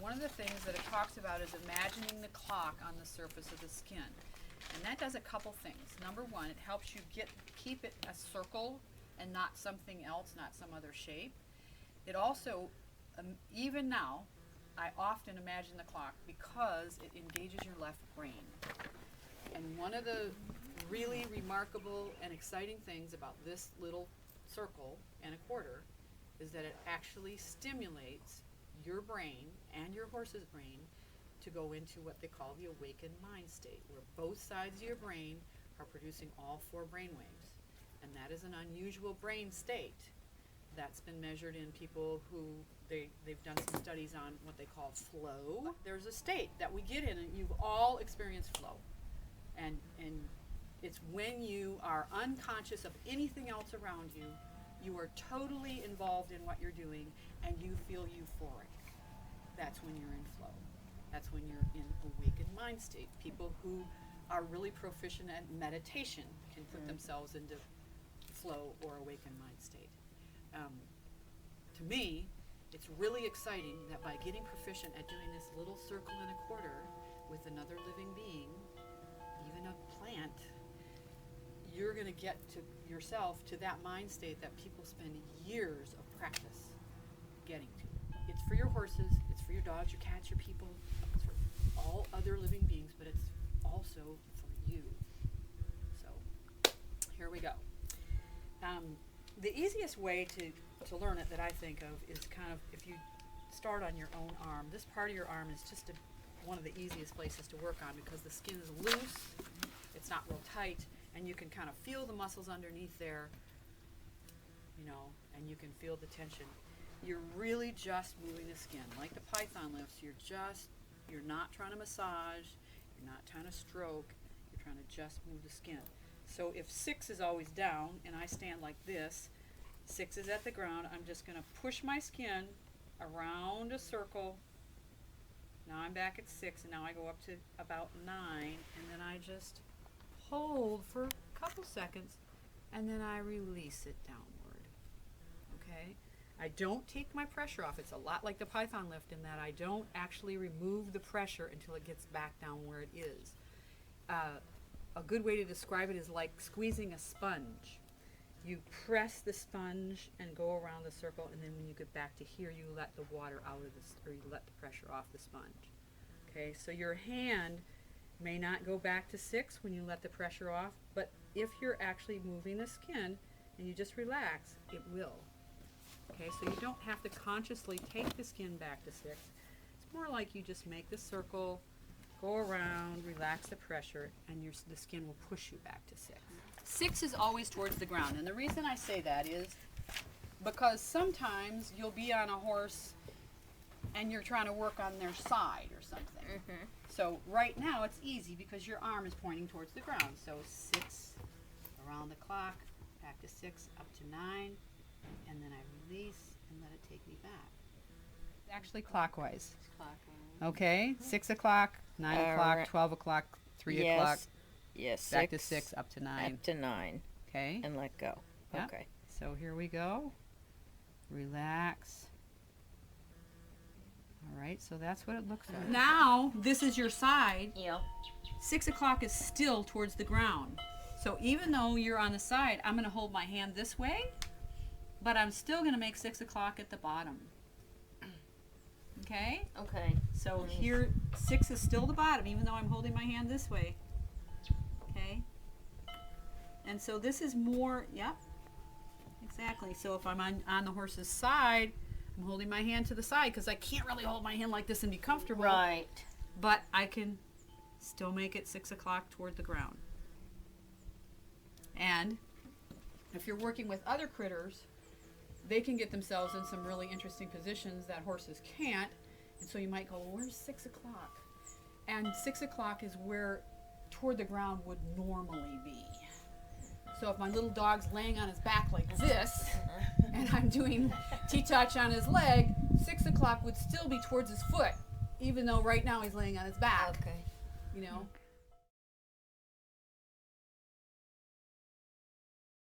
one of the things that it talks about is imagining the clock on the surface of the skin. And that does a couple things. Number one, it helps you keep it a circle and not something else, not some other shape. It also, even now, I often imagine the clock because it engages your left brain. And one of the really remarkable and exciting things about this little circle and a quarter is that it actually stimulates your brain and your horse's brain to go into what they call the awakened mind state, where both sides of your brain are producing all 4 brain waves. And that is an unusual brain state that's been measured in people who they've done some studies on what they call flow. There's a state that we get in, and you've all experienced flow. And it's when you are unconscious of anything else around you, you are totally involved in what you're doing, and you feel euphoric. That's when you're in flow. That's when you're in awakened mind state. People who are really proficient at meditation can put themselves into flow or awakened mind state. To me, it's really exciting that by getting proficient at doing this little circle and a quarter with another living being, even a plant, you're going to get to yourself to that mind state that people spend years of practice getting to. It's for your horses, it's for your dogs, your cats, your people, it's for all other living beings, but it's also for you. So, here we go. The easiest way to learn it that I think of is kind of if you start on your own arm. This part of your arm is just one of the easiest places to work on because the skin is loose, it's not real tight, and you can kind of feel the muscles underneath there, you know, and you can feel the tension. You're really just moving the skin. Like the python lifts, you're not trying to massage, you're not trying to stroke, you're trying to just move the skin. So if 6 is always down and I stand like this, 6 is at the ground, I'm just going to push my skin around a circle. Now I'm back at 6, and now I go up to about 9, and then I just hold for a couple seconds, and then I release it downward. Okay? I don't take my pressure off. It's a lot like the python lift in that I don't actually remove the pressure until it gets back down where it is. A good way to describe it is like squeezing a sponge. You press the sponge and go around the circle, and then when you get back to here, you let the water out of this, or you let the pressure off the sponge. Okay, so your hand may not go back to 6 when you let the pressure off, but if you're actually moving the skin and you just relax, it will. Okay, so you don't have to consciously take the skin back to 6. It's more like you just make the circle, go around, relax the pressure, and the skin will push you back to 6. 6 is always towards the ground, and the reason I say that is because sometimes you'll be on a horse and you're trying to work on their side or something. Mm-hmm. So right now it's easy because your arm is pointing towards the ground. So 6 around the clock, back to 6, up to 9, and then I release and let it take me back. It's actually clockwise. Okay, 6 o'clock, 9 o'clock, right. 12 o'clock, 3 Yes. o'clock. Yes. Back to 6, up to 9. Up to 9. Okay. And let go. Yep. Okay. So here we go. Relax. All right, so that's what it looks like. Now, this is your side. Yep. 6 o'clock is still towards the ground. So even though you're on the side, I'm going to hold my hand this way, but I'm still going to make 6 o'clock at the bottom. Okay? Okay. So here, 6 is still the bottom, even though I'm holding my hand this way. Okay? And so this is more, yep, exactly. So if I'm on the horse's side, I'm holding my hand to the side because I can't really hold my hand like this and be comfortable. Right. But I can still make it 6 o'clock toward the ground. And if you're working with other critters, they can get themselves in some really interesting positions that horses can't. And so you might go, well, where's 6 o'clock? And 6 o'clock is where toward the ground would normally be. So if my little dog's laying on his back like this, and I'm doing T-touch on his leg, 6 o'clock would still be towards his foot, even though right now he's laying on his back. Okay. You know?